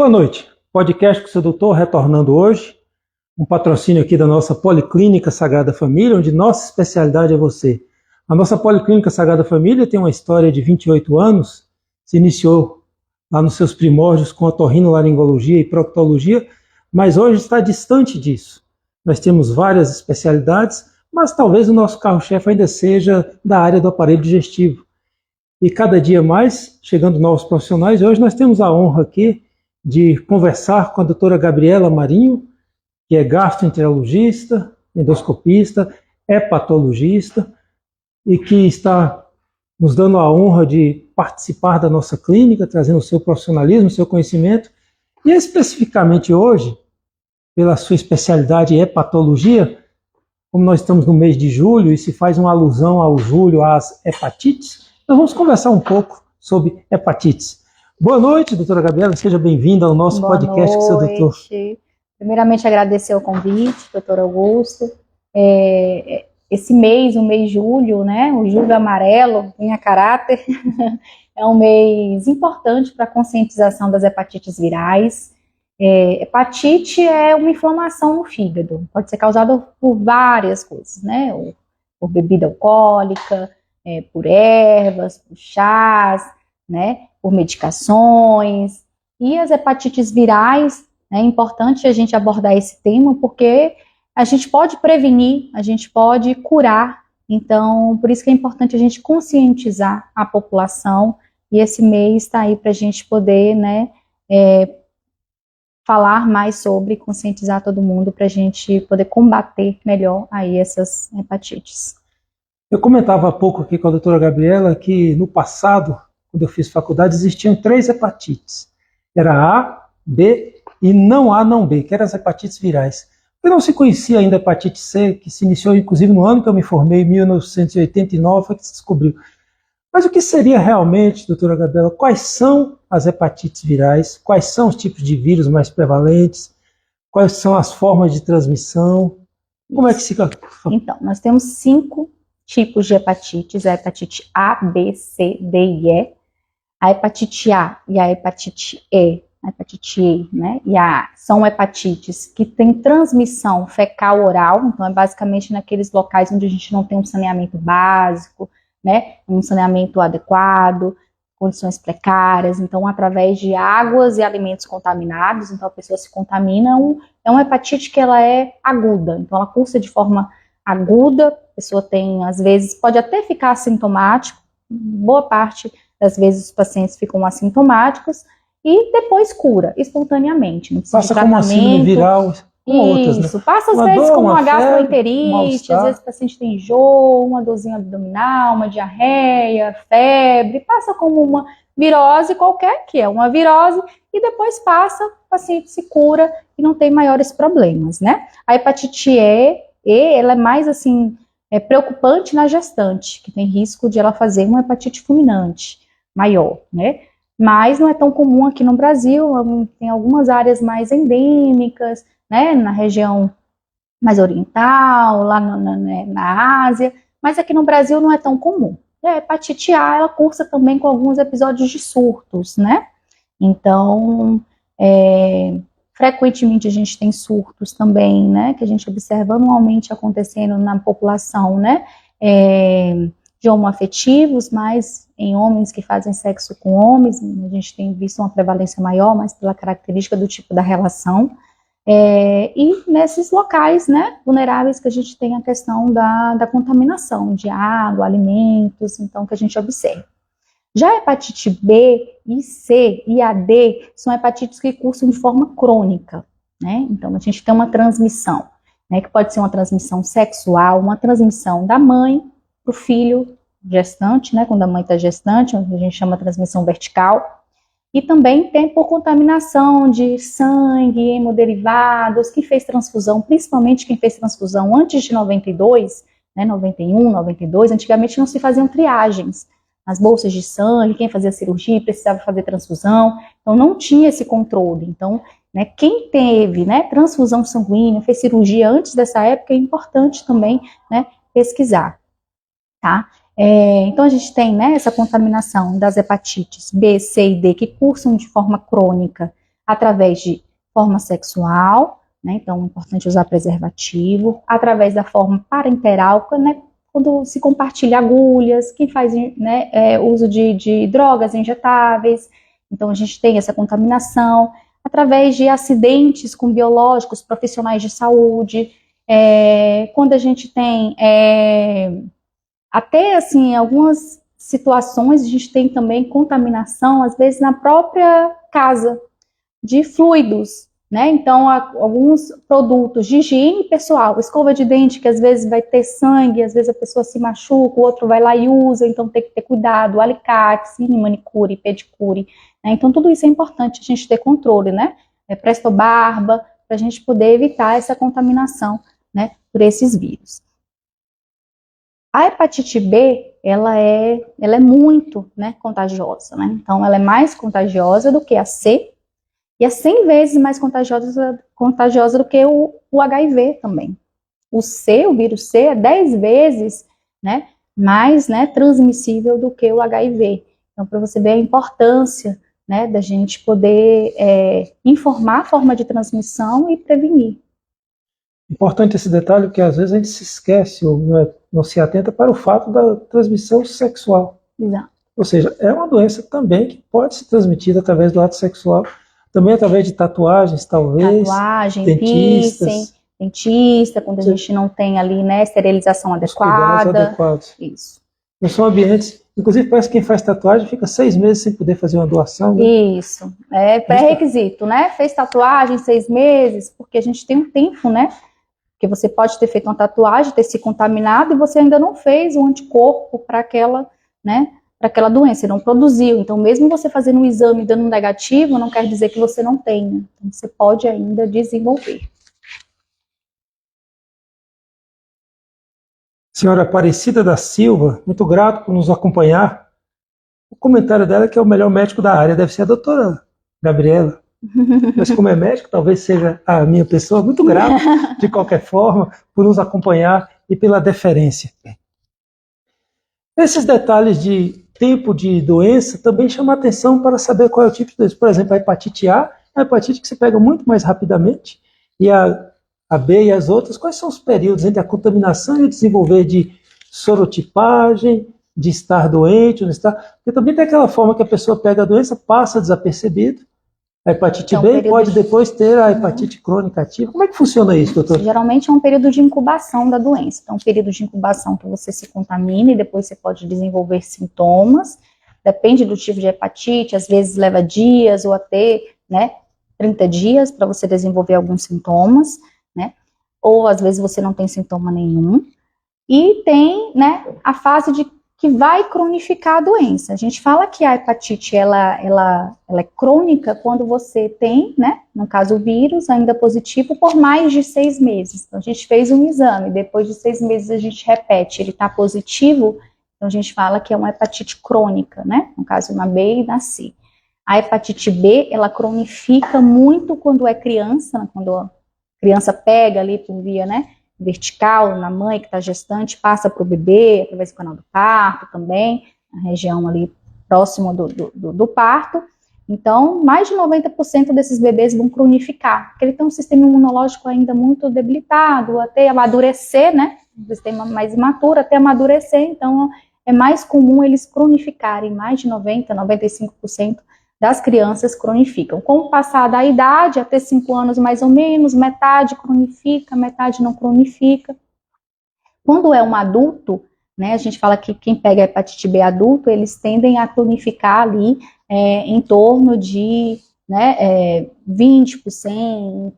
Boa noite. Podcast com o seu doutor retornando hoje. Um patrocínio aqui da nossa Policlínica Sagrada Família, onde nossa especialidade é você. A nossa Policlínica Sagrada Família tem uma história de 28 anos, se iniciou lá nos seus primórdios com otorrinolaringologia e proctologia, mas hoje está distante disso. Nós temos várias especialidades, mas talvez o nosso carro-chefe ainda seja da área do aparelho digestivo. E cada dia mais, chegando novos profissionais, hoje nós temos a honra aqui de conversar com a doutora Gabriela Marinho, que é gastroenterologista, endoscopista, hepatologista e que está nos dando a honra de participar da nossa clínica, trazendo o seu profissionalismo, o seu conhecimento. E especificamente hoje, pela sua especialidade em hepatologia, como nós estamos no mês de julho e se faz uma alusão ao julho às hepatites, nós vamos conversar um pouco sobre hepatites. Boa noite, doutora Gabriela, seja bem-vinda ao nosso podcast com o seu doutor. Primeiramente, agradecer o convite, doutor Augusto. Esse mês, o mês de julho, né, o julho amarelo, em a caráter, é um mês importante para a conscientização das hepatites virais. Hepatite é uma inflamação no fígado, pode ser causada por várias coisas, né, por bebida alcoólica, por ervas, por chás, né, por medicações. E as hepatites virais, é importante a gente abordar esse tema porque a gente pode prevenir, a gente pode curar. Então, por isso que é importante a gente conscientizar a população, e esse mês está aí para a gente poder, né, falar mais sobre, conscientizar todo mundo para a gente poder combater melhor aí essas hepatites. Eu comentava há pouco aqui com a doutora Gabriela que no passado, quando eu fiz faculdade, existiam 3 hepatites. Era A, B e não A, não B, que eram as hepatites virais. Eu não se conhecia ainda a hepatite C, que se iniciou inclusive no ano que eu me formei, em 1989, foi que se descobriu. Mas o que seria realmente, doutora Gabriela, quais são as hepatites virais, quais são os tipos de vírus mais prevalentes, quais são as formas de transmissão, como é que se... Então, nós temos 5 tipos de hepatites, a hepatite A, B, C, D e E. A hepatite A e a hepatite E, né, e a são hepatites que têm transmissão fecal-oral, então é basicamente naqueles locais onde a gente não tem um saneamento básico, né, um saneamento adequado, condições precárias, então através de águas e alimentos contaminados, então a pessoa se contamina, é uma hepatite que ela é aguda, então ela cursa de forma aguda, a pessoa tem, às vezes, pode até ficar assintomático, boa parte das vezes os pacientes ficam assintomáticos e depois cura espontaneamente. Não precisa passa de como uma síndrome viral, como outras, né? Passa às vezes como uma gastroenterite, às vezes o paciente tem enjoo, uma dorzinha abdominal, uma diarreia, febre, passa como uma virose qualquer, que é uma virose, e depois passa, o paciente se cura e não tem maiores problemas, né? A hepatite E, ela é mais assim, preocupante na gestante, que tem risco de ela fazer uma hepatite fulminante maior, né? Mas não é tão comum aqui no Brasil, tem algumas áreas mais endêmicas, né, na região mais oriental, lá na Ásia, mas aqui no Brasil não é tão comum. E a hepatite A, ela cursa também com alguns episódios de surtos, né? Então, frequentemente a gente tem surtos também, né, que a gente observa anualmente acontecendo na população, né, de homoafetivos, mas em homens que fazem sexo com homens, a gente tem visto uma prevalência maior, mas pela característica do tipo da relação, e nesses locais, né, vulneráveis que a gente tem a questão da contaminação de água, alimentos, então que a gente observa. Já a hepatite B e C e a D são hepatites que cursam de forma crônica, né? Então a gente tem uma transmissão, né, que pode ser uma transmissão sexual, uma transmissão da mãe para o filho gestante, né, quando a mãe está gestante, a gente chama de transmissão vertical, e também tem por contaminação de sangue, hemoderivados, quem fez transfusão, principalmente quem fez transfusão antes de 92, né, 91, 92, antigamente não se faziam triagens nas bolsas de sangue, quem fazia cirurgia precisava fazer transfusão, então não tinha esse controle. Então, né, quem teve, né, transfusão sanguínea, fez cirurgia antes dessa época, é importante também, né, pesquisar, tá? Então a gente tem, né, essa contaminação das hepatites B, C e D que cursam de forma crônica através de forma sexual, né? Então é importante usar preservativo, através da forma parenteral, né? Quando se compartilha agulhas, quem faz, né, uso de drogas injetáveis, então a gente tem essa contaminação, através de acidentes com biológicos, profissionais de saúde, quando a gente tem até assim, algumas situações, a gente tem também contaminação, às vezes na própria casa, de fluidos, né? Então, alguns produtos de higiene pessoal, escova de dente, que às vezes vai ter sangue, às vezes a pessoa se machuca, o outro vai lá e usa, então tem que ter cuidado, alicates, manicure, pedicure, né? Então, tudo isso é importante a gente ter controle, né? Presto barba, para a gente poder evitar essa contaminação, né, por esses vírus. A hepatite B, ela é muito, né, contagiosa, né? Então, ela é mais contagiosa do que a C, e é 100 vezes mais contagiosa do que o HIV também. O vírus C, é 10 vezes, né, mais, né, transmissível do que o HIV. Então, para você ver a importância, né, da gente poder informar a forma de transmissão e prevenir. Importante esse detalhe, porque às vezes a gente se esquece ou não se atenta para o fato da transmissão sexual. Exato. Ou seja, é uma doença também que pode ser transmitida através do ato sexual, também através de tatuagens, talvez. Tatuagem, dentistas. Dentista, quando a gente não tem ali, né, esterilização adequada. Adequados. Isso. Não são ambientes, inclusive parece que quem faz tatuagem fica 6 meses sem poder fazer uma doação. Né? Isso, é pré-requisito, né? Fez tatuagem 6 meses, porque a gente tem um tempo, né? Porque você pode ter feito uma tatuagem, ter se contaminado e você ainda não fez um anticorpo para aquela, né? Para aquela doença, não produziu. Então, mesmo você fazendo um exame dando um negativo, não quer dizer que você não tenha. Então, você pode ainda desenvolver. Senhora Aparecida da Silva, muito grato por nos acompanhar. O comentário dela é que é o melhor médico da área, deve ser a doutora Gabriela. Mas como é médico, talvez seja a minha pessoa. Muito grato, de qualquer forma, por nos acompanhar e pela deferência. Esses detalhes de tempo de doença também chamam a atenção para saber qual é o tipo de doença. Por exemplo, a hepatite A é uma hepatite que se pega muito mais rapidamente, e a B e as outras, quais são os períodos entre a contaminação e o desenvolver de sorotipagem, de estar doente, ou não estar... Porque também tem aquela forma que a pessoa pega a doença, passa desapercebido. A hepatite B pode depois ter a hepatite crônica ativa. Como é que funciona isso, doutor? Geralmente é um período de incubação da doença. Então, um período de incubação que você se contamina e depois você pode desenvolver sintomas. Depende do tipo de hepatite, às vezes leva dias ou até, né, 30 dias para você desenvolver alguns sintomas, né? Ou às vezes você não tem sintoma nenhum. E tem, né, a fase que vai cronificar a doença. A gente fala que a hepatite, ela é crônica quando você tem, né, no caso o vírus, ainda positivo por mais de 6 meses. Então, a gente fez um exame, depois de 6 meses a gente repete, ele está positivo, então a gente fala que é uma hepatite crônica, né, no caso na B e na C. A hepatite B, ela cronifica muito quando é criança, né, quando a criança pega ali por via, né, vertical na mãe que está gestante, passa para o bebê, através do canal do parto também, na região ali próximo do parto. Então, mais de 90% desses bebês vão cronificar, porque ele tem um sistema imunológico ainda muito debilitado, até amadurecer, né, um sistema mais imaturo, até amadurecer, então é mais comum eles cronificarem, mais de 90%, 95% das crianças cronificam. Com o passar da idade, até 5 anos mais ou menos, metade cronifica, metade não cronifica. Quando é um adulto, né, a gente fala que quem pega a hepatite B adulto, eles tendem a cronificar ali em torno de, né, 20%,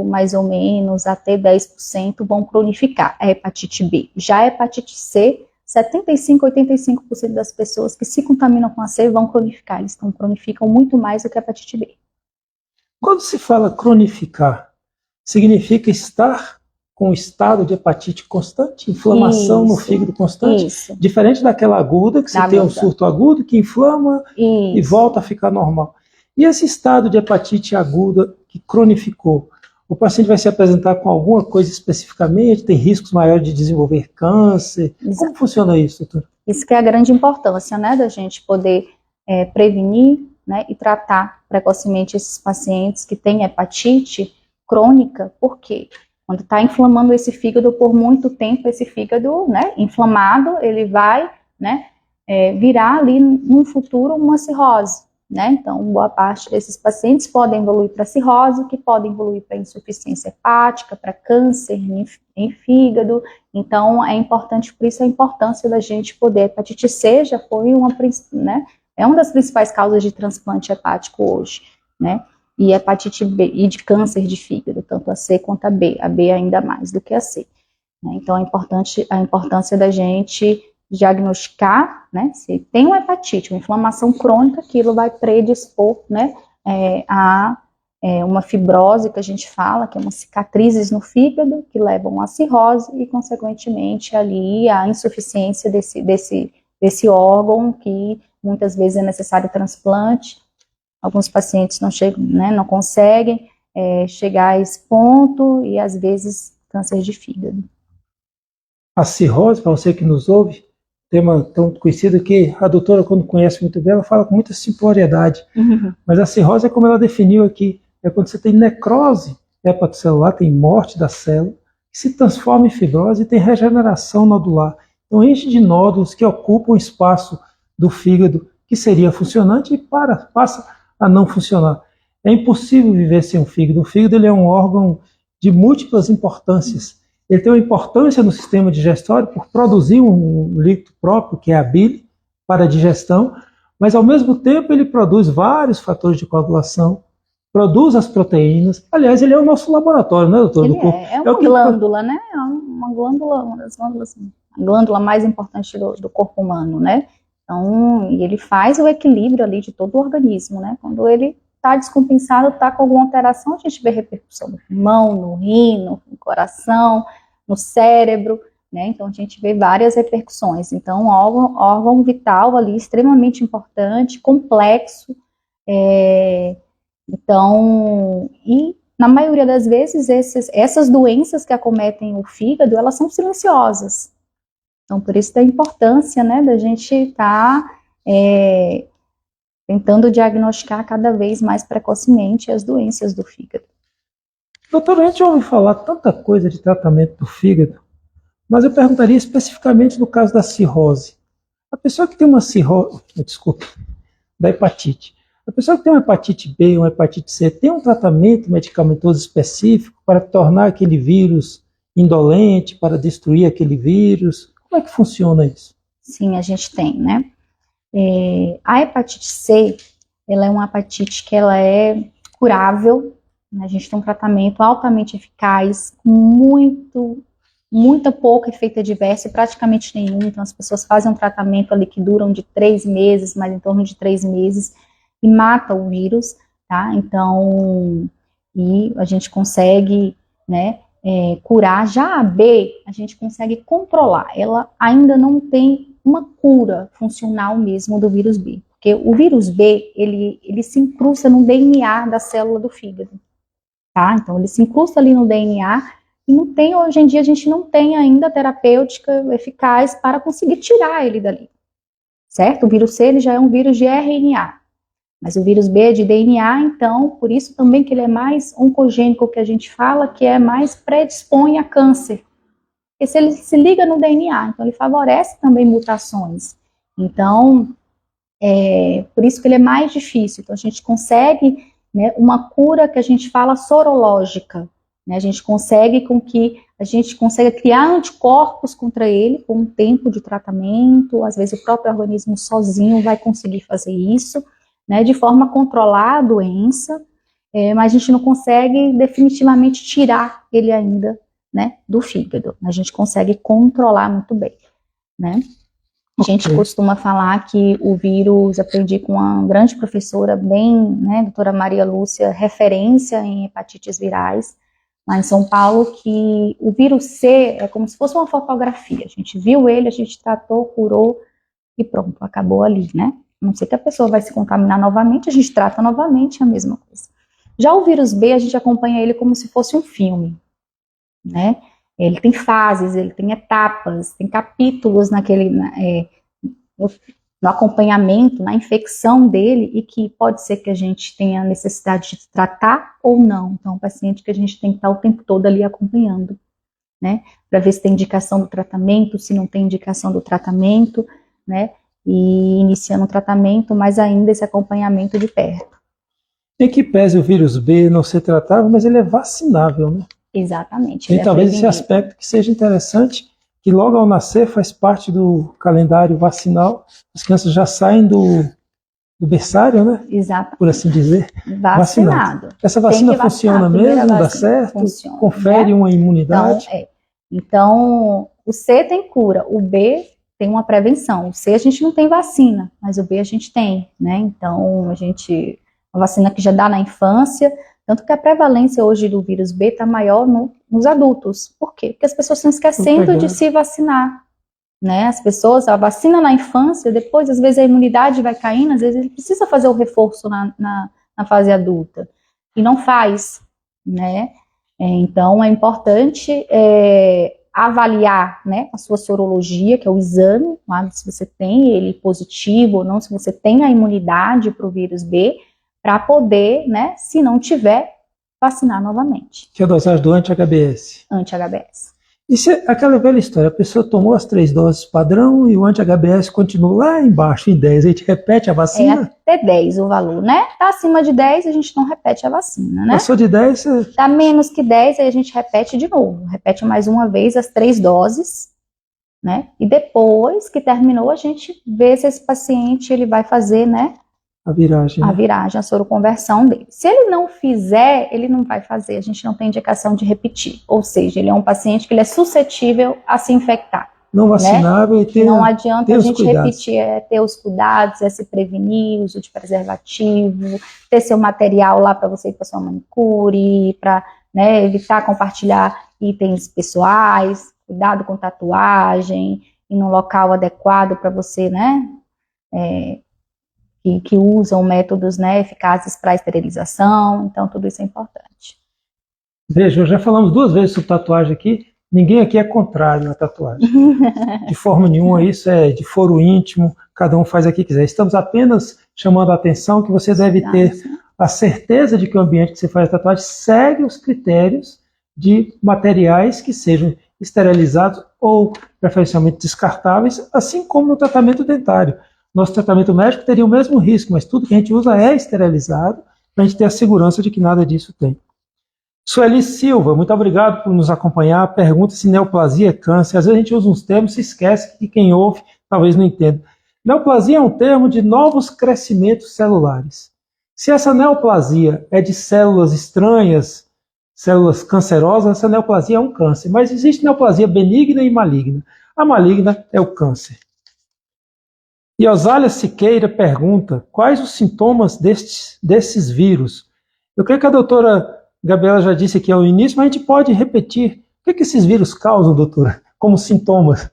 mais ou menos, até 10% vão cronificar a hepatite B. Já a hepatite C, 75%, 85% das pessoas que se contaminam com a C vão cronificar. Eles cronificam muito mais do que a hepatite B. Quando se fala cronificar, significa estar com estado de hepatite constante, inflamação no fígado constante, diferente daquela aguda, que você tem um surto agudo, que inflama e volta a ficar normal. E esse estado de hepatite aguda que cronificou, o paciente vai se apresentar com alguma coisa especificamente? Tem riscos maiores de desenvolver câncer? Exato. Como funciona isso, doutor? Isso que é a grande importância, né, da gente poder prevenir, né, e tratar precocemente esses pacientes que têm hepatite crônica. Por quê? Quando está inflamando esse fígado por muito tempo, esse fígado, né, inflamado, ele vai, né, virar ali no futuro uma cirrose, né? Então, boa parte desses pacientes podem evoluir para cirrose, que podem evoluir para insuficiência hepática, para câncer em fígado. Então, é importante, por isso a importância da gente poder, a hepatite C já foi né, é uma das principais causas de transplante hepático hoje, né? E hepatite B, e de câncer de fígado, tanto a C quanto a B ainda mais do que a C, né? Então, é importante a importância da gente diagnosticar, né, se tem uma hepatite, uma inflamação crônica, aquilo vai predispor, né, a uma fibrose, que a gente fala, que é umas cicatrizes no fígado, que levam à cirrose e, consequentemente, ali a insuficiência desse órgão, que muitas vezes é necessário transplante. Alguns pacientes não chegam, né, não conseguem chegar a esse ponto, e às vezes câncer de fígado. A cirrose, para você que nos ouve, tema tão conhecido que a doutora, quando conhece muito bem, ela fala com muita simploriedade. Mas a cirrose é como ela definiu aqui, é quando você tem necrose hepatocelular, tem morte da célula, que se transforma em fibrose e tem regeneração nodular. Então enche de nódulos que ocupam o espaço do fígado que seria funcionante e passa a não funcionar. É impossível viver sem um fígado. O fígado ele é um órgão de múltiplas importâncias. Ele tem uma importância no sistema digestório por produzir um líquido próprio, que é a bile, para a digestão, mas ao mesmo tempo ele produz vários fatores de coagulação, produz as proteínas. Aliás, ele é o nosso laboratório, né, doutor? Ele é uma glândula, né? É uma glândula, uma das glândulas, a glândula mais importante do corpo humano, né? Então, e ele faz o equilíbrio ali de todo o organismo, né? Quando ele está descompensado, está com alguma alteração, a gente vê repercussão no pulmão, no rim, no coração, no cérebro, né? Então a gente vê várias repercussões. Então, órgão vital ali extremamente importante, complexo. Então, e na maioria das vezes essas doenças que acometem o fígado, elas são silenciosas. Então, por isso da importância, né, da gente estar tentando diagnosticar cada vez mais precocemente as doenças do fígado. Doutor, a gente já ouviu falar tanta coisa de tratamento do fígado, mas eu perguntaria especificamente no caso da cirrose. A pessoa que tem uma cirrose, da hepatite, a pessoa que tem uma hepatite B, uma hepatite C, tem um tratamento medicamentoso específico para tornar aquele vírus indolente, para destruir aquele vírus? Como é que funciona isso? Sim, a gente tem, né? A hepatite C, ela é uma hepatite que ela é curável, né? A gente tem um tratamento altamente eficaz, com muita pouca efeito adverso, praticamente nenhum. Então as pessoas fazem um tratamento ali que duram de 3 meses, mas em torno de 3 meses, e mata o vírus, tá? Então, e a gente consegue, né, curar. Já a B, a gente consegue controlar. Ela ainda não tem uma cura funcional mesmo do vírus B, porque o vírus B, ele se incrusta no DNA da célula do fígado, tá? Então, ele se incrusta ali no DNA e não tem, hoje em dia, a gente não tem ainda terapêutica eficaz para conseguir tirar ele dali, certo? O vírus C, ele já é um vírus de RNA, mas o vírus B é de DNA, então, por isso também que ele é mais oncogênico, que a gente fala, que é mais predispõe a câncer. Porque se ele se liga no DNA, então ele favorece também mutações. Então, por isso que ele é mais difícil. Então, a gente consegue, né, uma cura que a gente fala sorológica, né? A gente consegue com que a gente consiga criar anticorpos contra ele com um tempo de tratamento. Às vezes o próprio organismo sozinho vai conseguir fazer isso, né, de forma a controlar a doença, mas a gente não consegue definitivamente tirar ele ainda, né, do fígado. A gente consegue controlar muito bem, né? A gente costuma falar que o vírus, aprendi com uma grande professora, né, doutora Maria Lúcia, referência em hepatites virais, lá em São Paulo, que o vírus C é como se fosse uma fotografia. A gente viu ele, a gente tratou, curou e pronto, acabou ali, né? A não ser que a pessoa vai se contaminar novamente, a gente trata novamente a mesma coisa. Já o vírus B, a gente acompanha ele como se fosse um filme, né? Ele tem fases, ele tem etapas, tem capítulos no acompanhamento, na infecção dele, e que pode ser que a gente tenha necessidade de tratar ou não. Então, um paciente que a gente tem que estar o tempo todo ali acompanhando, né, para ver se tem indicação do tratamento, se não tem indicação do tratamento, né, e iniciando o tratamento, mas ainda esse acompanhamento de perto. Em que pese o vírus B não ser tratável, mas ele é vacinável, né? Exatamente. E talvez esse aspecto que seja interessante, que logo ao nascer faz parte do calendário vacinal, as crianças já saem do berçário, né? Exato. Por assim dizer, vacinado. Essa vacina funciona mesmo? Dá certo? Funciona, confere, né, uma imunidade? Então, o C tem cura, o B tem uma prevenção. O C a gente não tem vacina, mas o B a gente tem, né? Então, a vacina que já dá na infância, tanto que a prevalência hoje do vírus B está maior nos adultos. Por quê? Porque as pessoas estão esquecendo de se vacinar, né? As pessoas, a vacina na infância, depois, às vezes, a imunidade vai caindo, às vezes ele precisa fazer o reforço na fase adulta, e não faz, né? Então, é importante avaliar, né, a sua sorologia, que é o exame, se você tem ele positivo ou não, se você tem a imunidade para o vírus B, para poder, né, se não tiver, vacinar novamente. Que é a dosagem do anti-HBS. Anti-HBS. E se aquela velha história, a pessoa tomou as 3 doses padrão e o anti-HBS continua lá embaixo, em 10, a gente repete a vacina? Até 10 o valor, né? Tá acima de 10, a gente não repete a vacina, né? Passou de 10, você... Tá menos que 10, aí a gente repete de novo. Repete mais uma vez as 3 doses, né? E depois que terminou, a gente vê se esse paciente ele vai fazer, né? A viragem. A viragem, a soroconversão dele. Se ele não fizer, ele não vai fazer. A gente não tem indicação de repetir. Ou seja, ele é um paciente que ele é suscetível a se infectar. Não vacinável, né? Não adianta a gente repetir, ter os cuidados, se prevenir, uso de preservativo, ter seu material lá para você ir para sua manicure, para, né, evitar compartilhar itens pessoais, cuidado com tatuagem, ir num local adequado para você, né? Que usam métodos, né, eficazes para esterilização, então tudo isso é importante. Veja, já falamos 2 vezes sobre tatuagem aqui, ninguém aqui é contrário à tatuagem. De forma nenhuma, isso é de foro íntimo, cada um faz aqui que quiser. Estamos apenas chamando a atenção que você deve ter a certeza de que o ambiente que você faz a tatuagem segue os critérios de materiais que sejam esterilizados ou preferencialmente descartáveis, assim como no tratamento dentário. Nosso tratamento médico teria o mesmo risco, mas tudo que a gente usa é esterilizado para a gente ter a segurança de que nada disso tem. Sueli Silva, muito obrigado por nos acompanhar. Pergunta se neoplasia é câncer. Às vezes a gente usa uns termos e se esquece que quem ouve talvez não entenda. Neoplasia é um termo de novos crescimentos celulares. Se essa neoplasia é de células estranhas, células cancerosas, essa neoplasia é um câncer. Mas existe neoplasia benigna e maligna. A maligna é o câncer. E Osália Siqueira pergunta quais os sintomas desses vírus. Eu creio que a doutora Gabriela já disse aqui ao início, mas a gente pode repetir. O que esses vírus causam, doutora, como sintomas?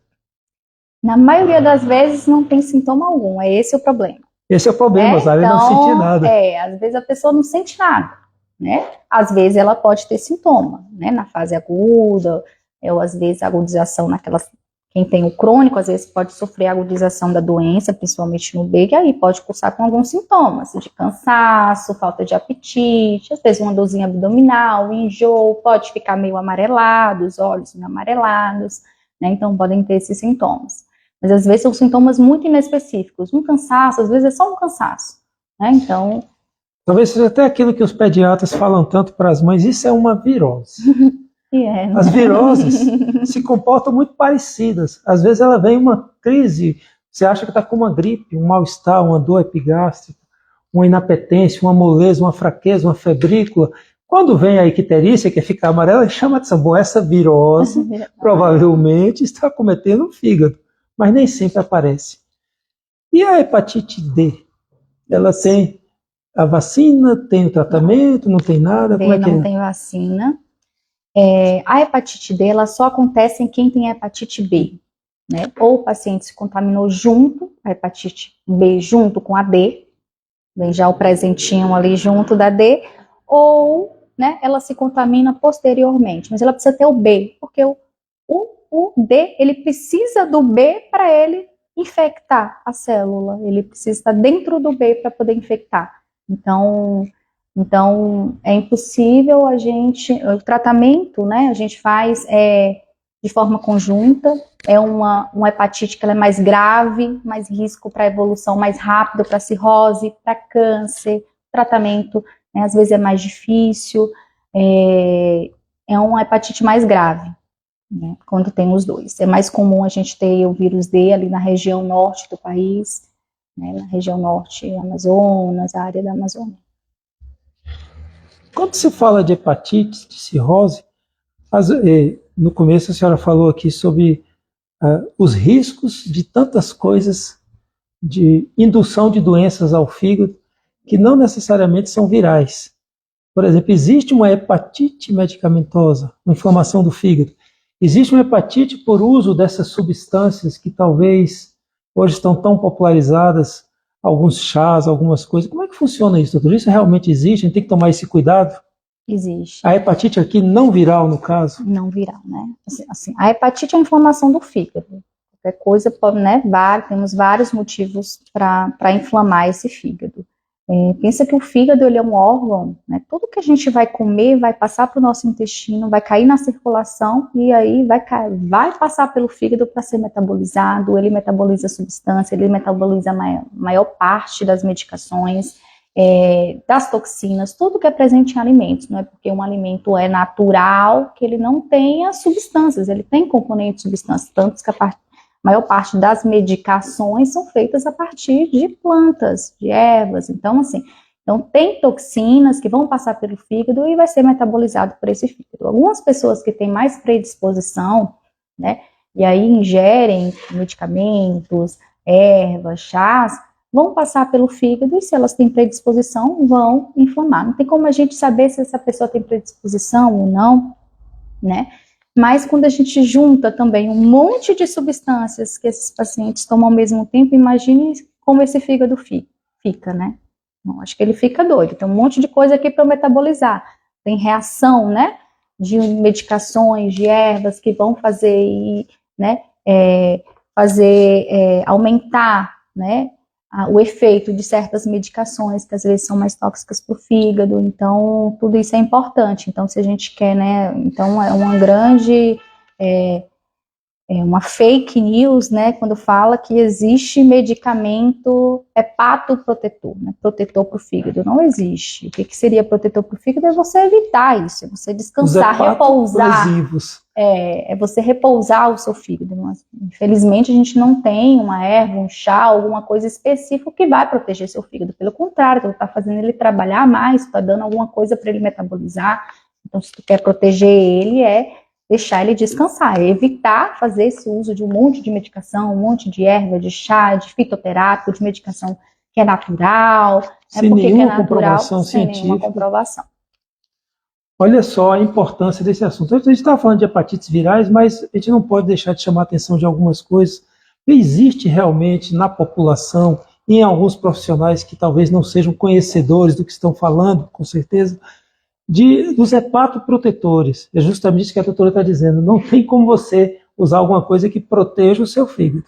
Na maioria das vezes não tem sintoma algum, é esse o problema. Esse é o problema, Osália, então, não sentir nada. Às vezes a pessoa não sente nada, né? Às vezes ela pode ter sintoma, né? Na fase aguda, ou às vezes agudização naquelas... Quem tem o crônico, às vezes pode sofrer agudização da doença, principalmente no B, que aí pode cursar com alguns sintomas, de cansaço, falta de apetite, às vezes uma dorzinha abdominal, enjoo, pode ficar meio amarelado, os olhos meio amarelados, né? Então podem ter esses sintomas. Mas às vezes são sintomas muito inespecíficos, um cansaço, às vezes é só um cansaço, né? Então... Talvez seja até aquilo que os pediatras falam tanto para as mães, isso é uma virose. As viroses se comportam muito parecidas. Às vezes ela vem uma crise, você acha que está com uma gripe, um mal-estar, uma dor epigástrica, uma inapetência, uma moleza, uma fraqueza, uma febrícula. Quando vem a icterícia, que é ficar amarela, chama a atenção. Bom, essa virose provavelmente está cometendo o fígado, mas nem sempre aparece. E a hepatite D? Ela tem a vacina, tem o tratamento, não tem nada? D como é que não tem vacina. A hepatite D, ela só acontece em quem tem hepatite B, né? Ou o paciente se contaminou junto, a hepatite B junto com a D, vem já o presentinho ali junto da D, ou, né, ela se contamina posteriormente, mas ela precisa ter o B, porque o D, ele precisa do B para ele infectar a célula, ele precisa estar dentro do B para poder infectar. Então, é impossível o tratamento, né, a gente faz de forma conjunta, é uma hepatite que ela é mais grave, mais risco para evolução mais rápido, para cirrose, para câncer, tratamento, né, às vezes é mais difícil, é uma hepatite mais grave, né, quando tem os dois. É mais comum a gente ter o vírus D ali na região norte do país, né, na região norte, Amazonas, a área da Amazônia. Quando se fala de hepatite, de cirrose, no começo a senhora falou aqui sobre os riscos de tantas coisas, de indução de doenças ao fígado, que não necessariamente são virais. Por exemplo, existe uma hepatite medicamentosa, uma inflamação do fígado. Existe uma hepatite por uso dessas substâncias que talvez hoje estão tão popularizadas, alguns chás, algumas coisas. Como é que funciona isso, doutor? Isso realmente existe? A gente tem que tomar esse cuidado? Existe. A hepatite aqui não viral, no caso? Não viral, né? Assim, a hepatite é a inflamação do fígado. Qualquer coisa pode, né? Temos vários motivos para inflamar esse fígado. Pensa que o fígado, ele é um órgão, né? Tudo que a gente vai comer vai passar para o nosso intestino, vai cair na circulação e aí vai passar pelo fígado para ser metabolizado. Ele metaboliza a substância, ele metaboliza a maior parte das medicações, das toxinas, tudo que é presente em alimentos. Não é porque um alimento é natural que ele não tenha substâncias, ele tem componentes de substâncias, tanto que a maior parte das medicações são feitas a partir de plantas, de ervas. Então, assim, tem toxinas que vão passar pelo fígado e vai ser metabolizado por esse fígado. Algumas pessoas que têm mais predisposição, né, e aí ingerem medicamentos, ervas, chás, vão passar pelo fígado e se elas têm predisposição, vão inflamar. Não tem como a gente saber se essa pessoa tem predisposição ou não, né? Mas quando a gente junta também um monte de substâncias que esses pacientes tomam ao mesmo tempo, imagine como esse fígado fica, né? Não, acho que ele fica doido. Tem um monte de coisa aqui para metabolizar. Tem reação, né? De medicações, de ervas que vão fazer, né? Aumentar, né? O efeito de certas medicações que às vezes são mais tóxicas para o fígado, então tudo isso é importante. Então, se a gente quer, né, então é uma grande, uma fake news, né, quando fala que existe medicamento hepatoprotetor, né, protetor para o fígado. Não existe. O que seria protetor para o fígado? É você evitar isso, é você descansar, repousar. É você repousar o seu fígado. Mas, infelizmente, a gente não tem uma erva, um chá, alguma coisa específica que vai proteger seu fígado. Pelo contrário, tu está fazendo ele trabalhar mais, está dando alguma coisa para ele metabolizar. Então, se tu quer proteger ele, deixar ele descansar, evitar fazer esse uso de um monte de medicação, um monte de erva, de chá, de fitoterápico, de medicação que é natural. Sem nenhuma comprovação científica. Sem nenhuma comprovação. Olha só a importância desse assunto. A gente está falando de hepatites virais, mas a gente não pode deixar de chamar a atenção de algumas coisas. Existe realmente na população, e em alguns profissionais que talvez não sejam conhecedores do que estão falando, com certeza, dos hepatoprotetores. É justamente isso que a doutora está dizendo. Não tem como você usar alguma coisa que proteja o seu fígado.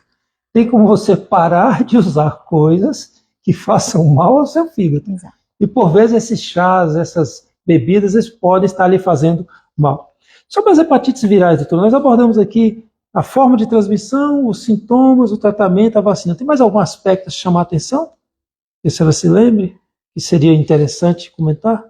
Tem como você parar de usar coisas que façam mal ao seu fígado. Exato. E por vezes esses chás, essas bebidas, eles podem estar ali fazendo mal. Sobre as hepatites virais, doutor, nós abordamos aqui a forma de transmissão, os sintomas, o tratamento, a vacina. Tem mais algum aspecto a chamar a atenção? Que a senhora se lembre, que seria interessante comentar?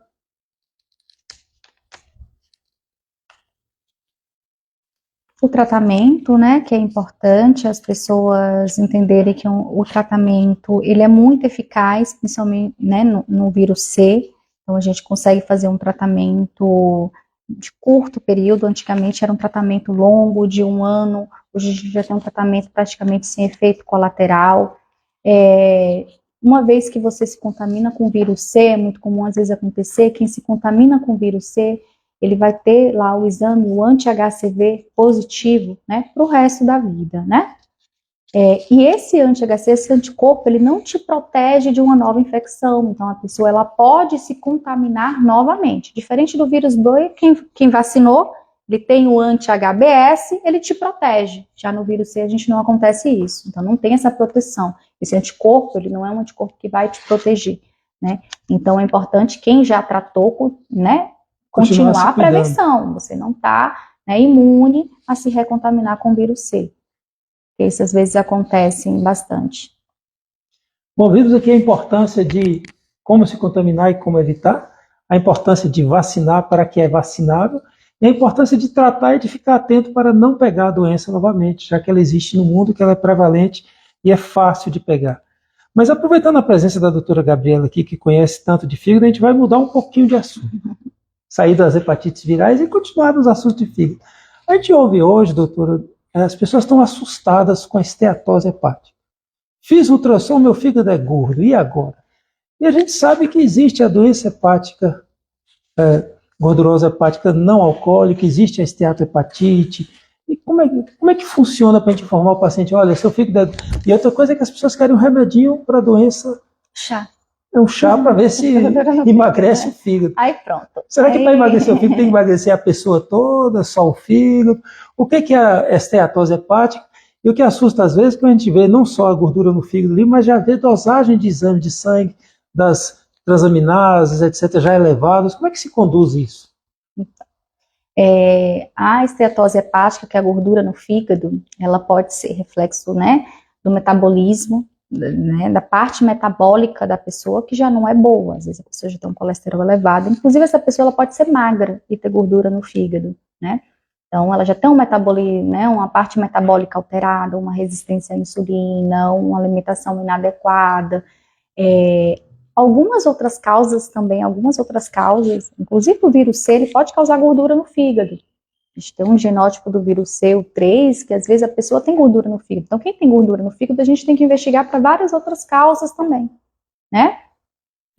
O tratamento, né, que é importante as pessoas entenderem que o tratamento, ele é muito eficaz, principalmente, né, no vírus C. Então, a gente consegue fazer um tratamento de curto período. Antigamente era um tratamento longo, de 1 ano. Hoje a gente já tem um tratamento praticamente sem efeito colateral. Uma vez que você se contamina com o vírus C, é muito comum às vezes acontecer, quem se contamina com o vírus C, ele vai ter lá o exame, o anti-HCV positivo, né, para o resto da vida, né? E esse anti-HCV, esse anticorpo, ele não te protege de uma nova infecção. Então, a pessoa, ela pode se contaminar novamente. Diferente do vírus B, quem vacinou, ele tem o anti-HBS, ele te protege. Já no vírus C a gente não acontece isso, então não tem essa proteção. Esse anticorpo, ele não é um anticorpo que vai te proteger, né? Então é importante quem já tratou, né, continuar a prevenção. Você não está, né, imune a se recontaminar com o vírus C. Isso às vezes acontecem bastante. Bom, vimos aqui a importância de como se contaminar e como evitar, a importância de vacinar para que é vacinável, e a importância de tratar e de ficar atento para não pegar a doença novamente, já que ela existe no mundo, que ela é prevalente e é fácil de pegar. Mas aproveitando a presença da doutora Gabriela aqui, que conhece tanto de fígado, a gente vai mudar um pouquinho de assunto. Sair das hepatites virais e continuar nos assuntos de fígado. A gente ouve hoje, doutora, as pessoas estão assustadas com a esteatose hepática. Fiz ultrassom, meu fígado é gordo, e agora? E a gente sabe que existe a doença hepática, gordurosa hepática não alcoólica, existe a esteatohepatite. E como é que funciona para a gente informar o paciente? Olha, seu fígado é... E outra coisa é que as pessoas querem um remedinho para a doença. Chá. É um chá para ver se emagrece o fígado. Aí pronto. Será que para emagrecer o fígado tem que emagrecer a pessoa toda, só o fígado? O que é a esteatose hepática? E o que assusta às vezes é que a gente vê não só a gordura no fígado ali, mas já vê dosagem de exame de sangue, das transaminases, etc., já elevadas. Como é que se conduz isso? A esteatose hepática, que é a gordura no fígado, ela pode ser reflexo, né, do metabolismo, né, da parte metabólica da pessoa, que já não é boa. Às vezes a pessoa já tem um colesterol elevado. Inclusive, essa pessoa ela pode ser magra e ter gordura no fígado, né? Então, ela já tem um metabolismo, né, uma parte metabólica alterada, uma resistência à insulina, uma alimentação inadequada. Algumas outras causas, inclusive o vírus C, ele pode causar gordura no fígado. A gente tem um genótipo do vírus C, o 3, que às vezes a pessoa tem gordura no fígado. Então, quem tem gordura no fígado, a gente tem que investigar para várias outras causas também, né?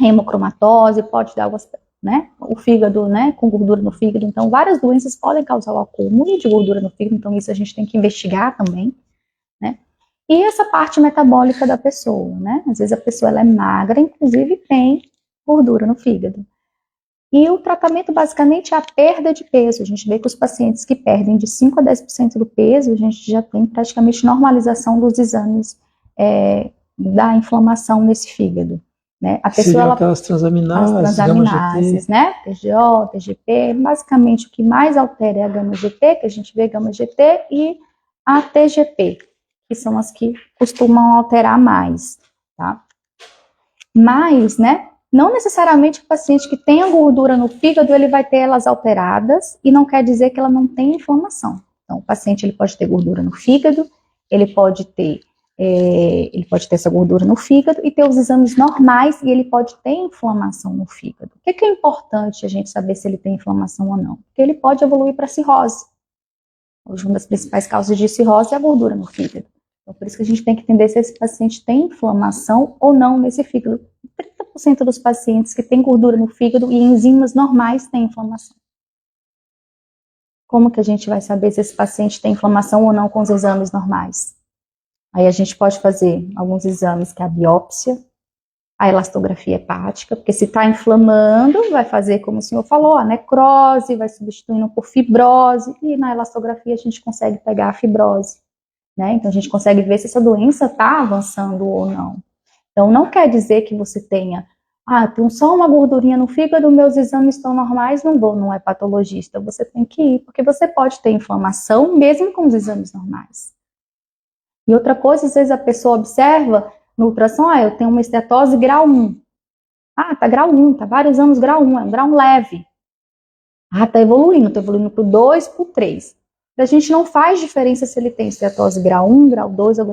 Hemocromatose, pode dar né, o fígado, né, com gordura no fígado. Então, várias doenças podem causar o acúmulo de gordura no fígado, então isso a gente tem que investigar também, né? E essa parte metabólica da pessoa, né? Às vezes a pessoa ela é magra, inclusive tem gordura no fígado. E o tratamento basicamente é a perda de peso. A gente vê que os pacientes que perdem de 5 a 10% do peso, a gente já tem praticamente normalização dos exames da inflamação nesse fígado. Né? A pessoa, seriam aquelas transaminases, né? TGO, TGP, basicamente o que mais altera é a gama-GT, que a gente vê gama-GT, e a TGP, que são as que costumam alterar mais, tá? Mas, né, não necessariamente o paciente que tenha gordura no fígado, ele vai ter elas alteradas, e não quer dizer que ela não tem inflamação. Então, o paciente ele pode ter gordura no fígado, ele pode ter essa gordura no fígado e ter os exames normais e ele pode ter inflamação no fígado. O que é importante a gente saber se ele tem inflamação ou não? Porque ele pode evoluir para cirrose. Hoje, uma das principais causas de cirrose é a gordura no fígado. Então, por isso que a gente tem que entender se esse paciente tem inflamação ou não nesse fígado. 30% dos pacientes que têm gordura no fígado e enzimas normais têm inflamação. Como que a gente vai saber se esse paciente tem inflamação ou não com os exames normais? Aí a gente pode fazer alguns exames, que é a biópsia, a elastografia hepática, porque se está inflamando, vai fazer, como o senhor falou, a necrose, vai substituindo por fibrose, e na elastografia a gente consegue pegar a fibrose, né? Então a gente consegue ver se essa doença está avançando ou não. Então não quer dizer que você tenha, tem só uma gordurinha no fígado, meus exames estão normais, não é patologista, você tem que ir, porque você pode ter inflamação mesmo com os exames normais. E outra coisa, às vezes a pessoa observa no ultrassom, eu tenho uma esteatose grau 1. Tá grau 1, tá vários anos grau 1, é um grau leve. Tá evoluindo, tô evoluindo pro 2, pro 3. A gente não faz diferença se ele tem esteatose grau 1, grau 2 ou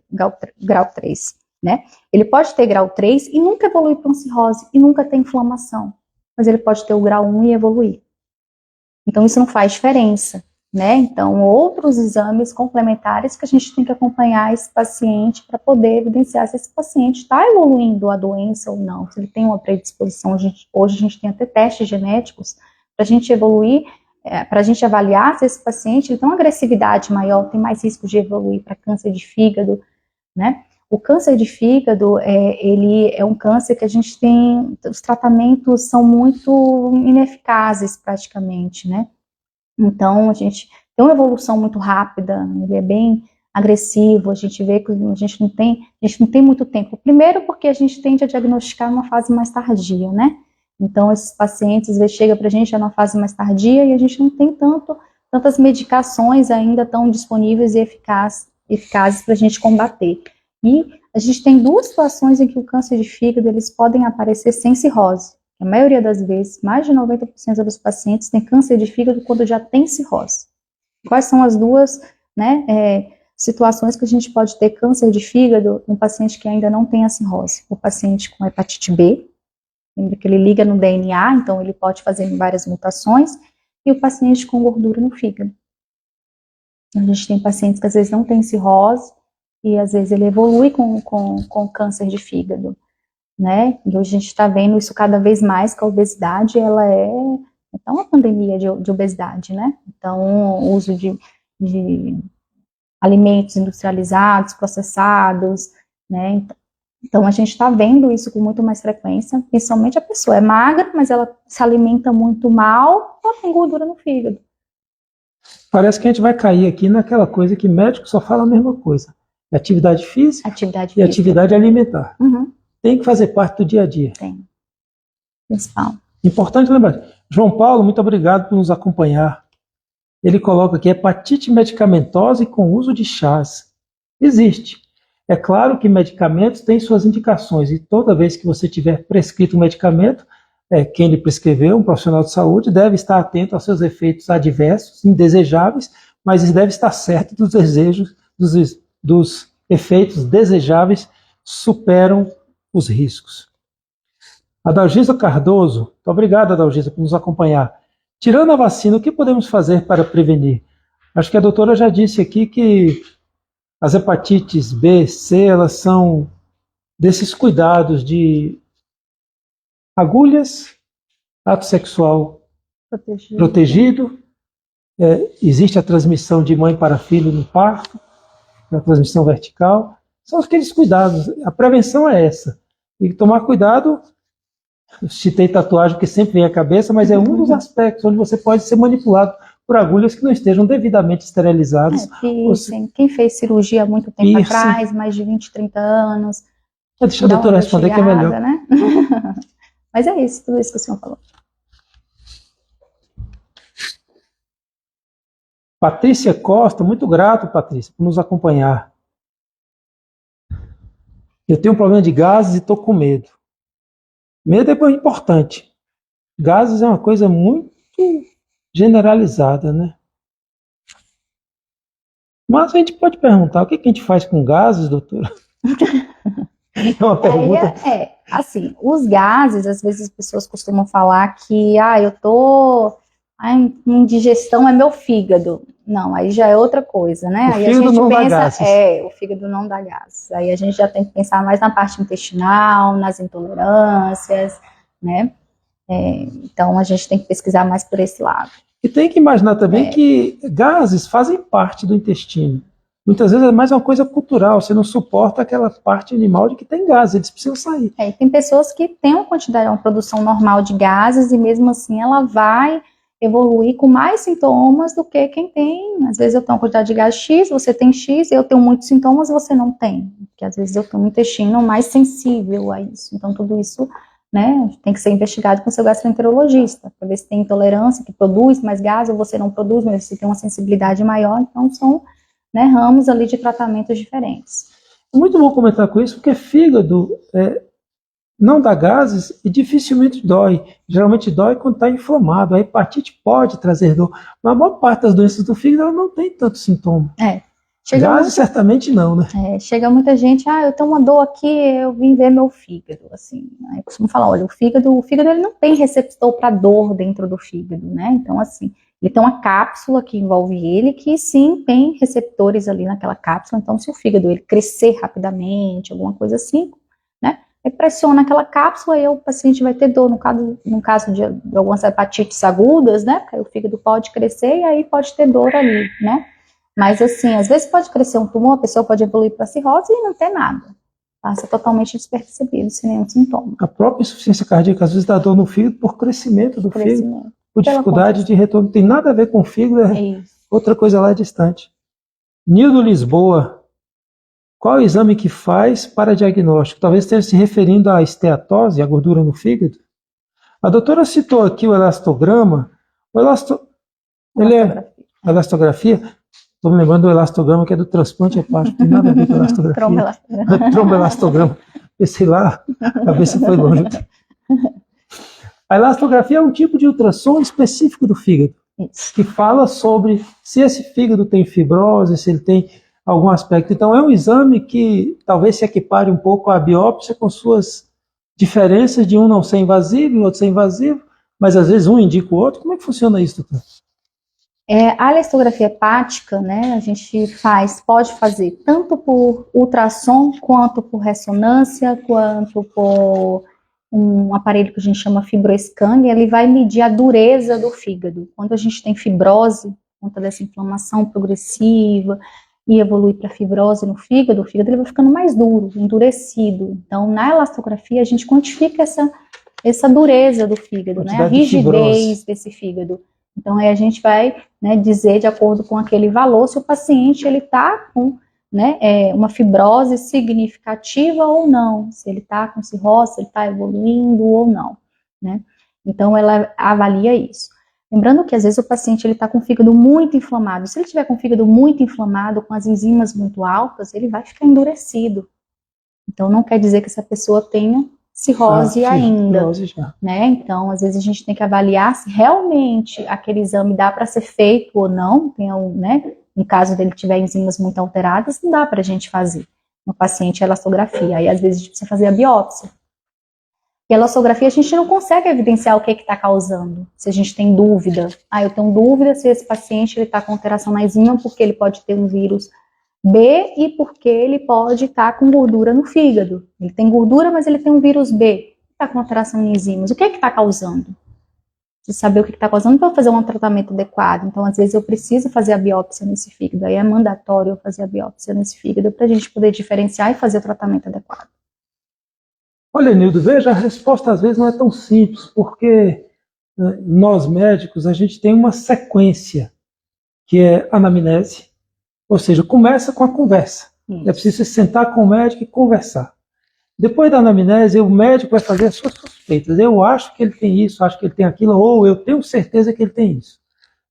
grau 3, né? Ele pode ter grau 3 e nunca evoluir para uma cirrose e nunca ter inflamação. Mas ele pode ter o grau 1 e evoluir. Então isso não faz diferença. Né? Então, outros exames complementares que a gente tem que acompanhar esse paciente para poder evidenciar se esse paciente está evoluindo a doença ou não, se ele tem uma predisposição. Hoje a gente tem até testes genéticos para a gente evoluir, para a gente avaliar se esse paciente tem uma agressividade maior, tem mais risco de evoluir para câncer de fígado, né? O câncer de fígado, ele é um câncer que a gente tem, os tratamentos são muito ineficazes praticamente, né? Então, a gente tem uma evolução muito rápida, ele é bem agressivo, a gente vê que a gente não tem muito tempo. Primeiro porque a gente tende a diagnosticar uma fase mais tardia, né? Então, esses pacientes, às vezes, chegam para a gente já numa fase mais tardia e a gente não tem tantas medicações ainda tão disponíveis e eficazes para a gente combater. E a gente tem duas situações em que o câncer de fígado, eles podem aparecer sem cirrose. A maioria das vezes, mais de 90% dos pacientes têm câncer de fígado quando já tem cirrose. Quais são as duas, né, situações que a gente pode ter câncer de fígado em um paciente que ainda não tem a cirrose? O paciente com hepatite B, lembra que ele liga no DNA, então ele pode fazer várias mutações, e o paciente com gordura no fígado. A gente tem pacientes que às vezes não têm cirrose, e às vezes ele evolui com câncer de fígado, né? E hoje a gente está vendo isso cada vez mais, que a obesidade, ela é uma pandemia de obesidade, né? Então, o uso de alimentos industrializados, processados, né? Então, a gente está vendo isso com muito mais frequência, principalmente a pessoa é magra, mas ela se alimenta muito mal, ela tem gordura no fígado. Parece que a gente vai cair aqui naquela coisa que médico só fala a mesma coisa. Atividade física e atividade alimentar. Uhum. Tem que fazer parte do dia a dia. Tem. Principal. Importante lembrar. João Paulo, muito obrigado por nos acompanhar. Ele coloca aqui, hepatite medicamentosa e com uso de chás. Existe. É claro que medicamentos têm suas indicações e toda vez que você tiver prescrito um medicamento, quem lhe prescreveu, um profissional de saúde, deve estar atento aos seus efeitos adversos, indesejáveis, mas deve estar certo dos desejos, dos efeitos desejáveis superam os riscos. Adalgisa Cardoso, muito obrigado, Adalgisa, por nos acompanhar. Tirando a vacina, o que podemos fazer para prevenir? Acho que a doutora já disse aqui que as hepatites B, C, elas são desses cuidados de agulhas, ato sexual protegido. Existe a transmissão de mãe para filho no parto, a transmissão vertical. São aqueles cuidados. A prevenção é essa. E tomar cuidado, citei tatuagem que sempre vem à cabeça, mas é um dos aspectos onde você pode ser manipulado por agulhas que não estejam devidamente esterilizadas. Quem fez cirurgia há muito tempo atrás, mais de 20, 30 anos. Deixa a doutora responder que é melhor. Né? Mas é isso, tudo isso que o senhor falou. Patrícia Costa, muito grato, Patrícia, por nos acompanhar. Eu tenho um problema de gases e estou com medo. Medo é importante. Gases é uma coisa muito generalizada, né? Mas a gente pode perguntar, o que a gente faz com gases, doutora? É uma pergunta. Assim, os gases, às vezes as pessoas costumam falar que, eu tô... indigestão é meu fígado. Não, aí já é outra coisa, né? O aí fígado a gente não pensa, dá gases. O fígado não dá gases. Aí a gente já tem que pensar mais na parte intestinal, nas intolerâncias, né? Então a gente tem que pesquisar mais por esse lado. E tem que imaginar também que gases fazem parte do intestino. Muitas vezes é mais uma coisa cultural, você não suporta aquela parte animal de que tem gases, eles precisam sair. Tem pessoas que têm uma produção normal de gases e mesmo assim ela vai evoluir com mais sintomas do que quem tem. Às vezes eu tenho uma quantidade de gás X, você tem X, eu tenho muitos sintomas, você não tem. Porque às vezes eu tenho um intestino mais sensível a isso. Então tudo isso, né, tem que ser investigado com o seu gastroenterologista, para ver se tem intolerância, que produz mais gás, ou você não produz, mas você tem uma sensibilidade maior. Então são, né, ramos ali de tratamentos diferentes. É muito bom comentar com isso, porque fígado não dá gases e dificilmente dói. Geralmente dói quando está inflamado. A hepatite pode trazer dor, mas a maior parte das doenças do fígado ela não tem tanto sintoma. Gases certamente não, né? Chega muita gente, eu tenho uma dor aqui, eu vim ver meu fígado, assim. Eu costumo falar, olha, o fígado ele não tem receptor para dor dentro do fígado, né? Então, assim, ele tem uma cápsula que envolve ele, que sim, tem receptores ali naquela cápsula. Então, se o fígado ele crescer rapidamente, alguma coisa assim, né? Ele pressiona aquela cápsula e o paciente vai ter dor. No caso de algumas hepatites agudas, né? Porque o fígado pode crescer e aí pode ter dor ali, né? Mas assim, às vezes pode crescer um tumor, a pessoa pode evoluir para cirrose e não ter nada. Passa totalmente despercebido, sem nenhum sintoma. A própria insuficiência cardíaca às vezes dá dor no fígado por crescimento do fígado. por dificuldade de retorno. Não tem nada a ver com o fígado, é outra coisa lá distante. Nildo Lisboa, qual é o exame que faz para diagnóstico? Talvez esteja se referindo à esteatose, à gordura no fígado. A doutora citou aqui o elastograma. Elastografia. Estou me lembrando do elastograma, que é do transplante hepático, não tem nada a ver com elastografia. Tromboelastograma. Pensei lá, para ver se foi longe. A elastografia é um tipo de ultrassom específico do fígado, que fala sobre se esse fígado tem fibrose, se ele tem algum aspecto. Então é um exame que talvez se equipare um pouco à biópsia, com suas diferenças de um não ser invasivo e o outro ser invasivo, mas às vezes um indica o outro. Como é que funciona isso, doutor? A elastografia hepática, né, a gente pode fazer tanto por ultrassom, quanto por ressonância, quanto por um aparelho que a gente chama fibroescâner. Ele vai medir a dureza do fígado. Quando a gente tem fibrose, por conta dessa inflamação progressiva, e evolui para fibrose no fígado, o fígado ele vai ficando mais duro, endurecido. Então, na elastografia, a gente quantifica essa dureza do fígado, né, a rigidez desse fígado. Então, aí a gente vai, né, dizer, de acordo com aquele valor, se o paciente está com, né, uma fibrose significativa ou não, se ele está com cirrose, se ele está evoluindo ou não, né. Então, ela avalia isso. Lembrando que, às vezes, o paciente está com o fígado muito inflamado. Se ele tiver com o fígado muito inflamado, com as enzimas muito altas, ele vai ficar endurecido. Então, não quer dizer que essa pessoa tenha cirrose ainda, né? Então, às vezes a gente tem que avaliar se realmente aquele exame dá para ser feito ou não. Né? No caso dele tiver enzimas muito alteradas, não dá para a gente fazer no paciente a elastografia. Aí, às vezes, a gente precisa fazer a biópsia. E a elastografia a gente não consegue evidenciar o que está causando. Se a gente tem dúvida, eu tenho dúvida se esse paciente está com alteração na enzima, porque ele pode ter um vírus B e porque ele pode estar com gordura no fígado. Ele tem gordura, mas ele tem um vírus B. Está com alteração em enzimas. O que está causando? Preciso saber o que está causando para fazer um tratamento adequado. Então, às vezes, eu preciso fazer a biópsia nesse fígado. Aí é mandatório eu fazer a biópsia nesse fígado para a gente poder diferenciar e fazer o tratamento adequado. Olha, Nildo, veja, a resposta às vezes não é tão simples, porque nós médicos, a gente tem uma sequência, que é anamnese, ou seja, começa com a conversa. É preciso você sentar com o médico e conversar. Depois da anamnese, o médico vai fazer as suas suspeitas. Eu acho que ele tem isso, acho que ele tem aquilo, ou eu tenho certeza que ele tem isso.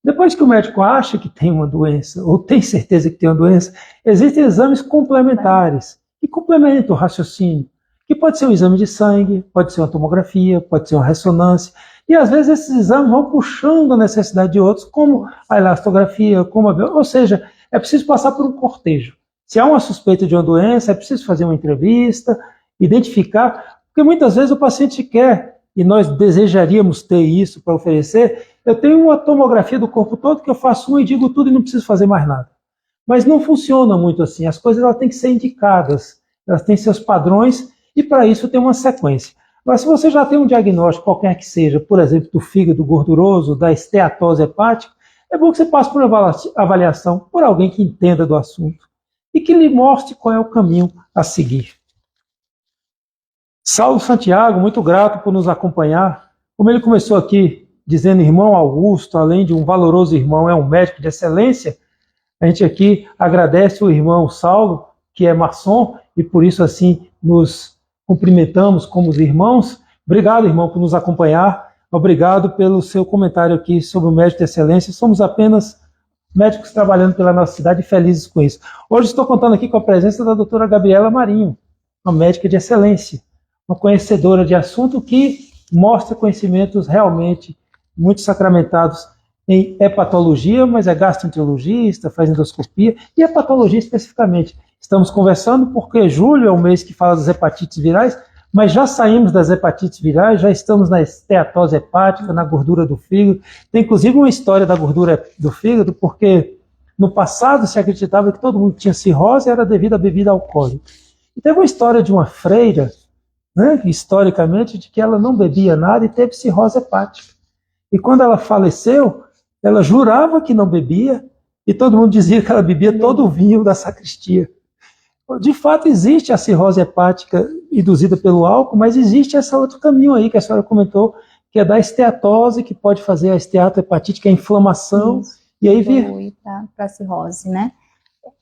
Depois que o médico acha que tem uma doença, ou tem certeza que tem uma doença, existem exames complementares, que complementam o raciocínio, que pode ser um exame de sangue, pode ser uma tomografia, pode ser uma ressonância, e às vezes esses exames vão puxando a necessidade de outros, como a elastografia, ou seja, é preciso passar por um cortejo. Se há uma suspeita de uma doença, é preciso fazer uma entrevista, identificar, porque muitas vezes o paciente quer, e nós desejaríamos ter isso para oferecer. Eu tenho uma tomografia do corpo todo que eu faço e digo tudo e não preciso fazer mais nada. Mas não funciona muito assim, as coisas elas têm que ser indicadas, elas têm seus padrões, e para isso tem uma sequência. Mas se você já tem um diagnóstico, qualquer que seja, por exemplo, do fígado gorduroso, da esteatose hepática, é bom que você passe por uma avaliação por alguém que entenda do assunto e que lhe mostre qual é o caminho a seguir. Saulo Santiago, muito grato por nos acompanhar. Como ele começou aqui dizendo irmão Augusto, além de um valoroso irmão, é um médico de excelência, a gente aqui agradece o irmão Saulo, que é maçom, e por isso assim nos cumprimentamos como os irmãos. Obrigado, irmão, por nos acompanhar. Obrigado pelo seu comentário aqui sobre o médico de excelência. Somos apenas médicos trabalhando pela nossa cidade e felizes com isso. Hoje estou contando aqui com a presença da doutora Gabriela Marinho, uma médica de excelência, uma conhecedora de assunto que mostra conhecimentos realmente muito sacramentados em hepatologia, mas é gastroenterologista, faz endoscopia e hepatologia especificamente. Estamos conversando porque julho é o mês que fala das hepatites virais, mas já saímos das hepatites virais, já estamos na esteatose hepática, na gordura do fígado. Tem inclusive uma história da gordura do fígado, porque no passado se acreditava que todo mundo que tinha cirrose era devido à bebida alcoólica. E teve uma história de uma freira, né, historicamente, de que ela não bebia nada e teve cirrose hepática. E quando ela faleceu, ela jurava que não bebia, e todo mundo dizia que ela bebia todo o vinho da sacristia. De fato, existe a cirrose hepática induzida pelo álcool, mas existe esse outro caminho aí que a senhora comentou, que é da esteatose, que pode fazer a esteatohepatite, que é a inflamação, Isso, e aí evolui para cirrose, né?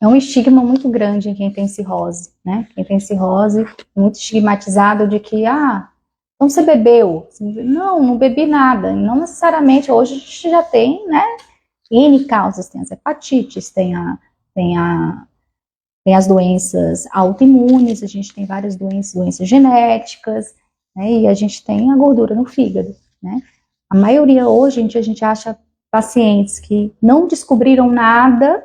É um estigma muito grande em quem tem cirrose, né? Quem tem cirrose, muito estigmatizado de que, então você bebeu. Não, não bebi nada. Não necessariamente, hoje a gente já tem, né? N causas, tem as hepatites, tem as doenças autoimunes, a gente tem várias doenças genéticas, né? E a gente tem a gordura no fígado, né? A maioria hoje em dia a gente acha pacientes que não descobriram nada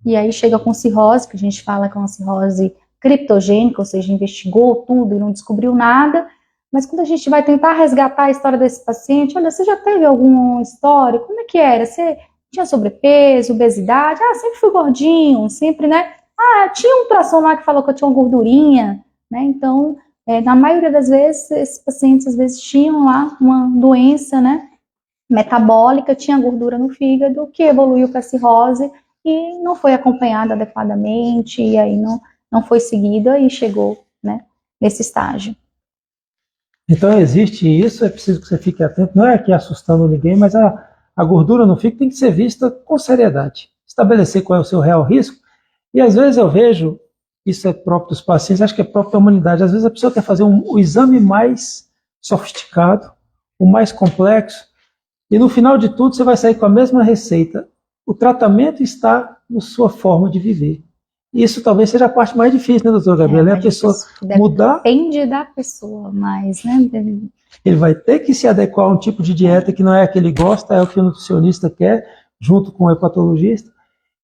e aí chega com cirrose, que a gente fala que é uma cirrose criptogênica, ou seja, investigou tudo e não descobriu nada, mas quando a gente vai tentar resgatar a história desse paciente, olha, você já teve alguma história? Como é que era? Você tinha sobrepeso, obesidade? Sempre fui gordinho, sempre, né? Tinha um ultrassom lá que falou que eu tinha uma gordurinha, né? Então, na maioria das vezes, esses pacientes às vezes tinham lá uma doença, né, metabólica, tinha gordura no fígado, que evoluiu para cirrose e não foi acompanhada adequadamente, e aí não foi seguida e chegou, né, nesse estágio. Então existe isso, é preciso que você fique atento, não é aqui assustando ninguém, mas a gordura no fígado tem que ser vista com seriedade, estabelecer qual é o seu real risco, e às vezes eu vejo, isso é próprio dos pacientes, acho que é próprio da humanidade, às vezes a pessoa quer fazer o exame mais sofisticado, o mais complexo, e no final de tudo você vai sair com a mesma receita. O tratamento está na sua forma de viver. Isso talvez seja a parte mais difícil, né, doutor Gabriel? É a pessoa mudar. Depende da pessoa, mas, né? Ele vai ter que se adequar a um tipo de dieta que não é a que ele gosta, é o que o nutricionista quer, junto com o hepatologista,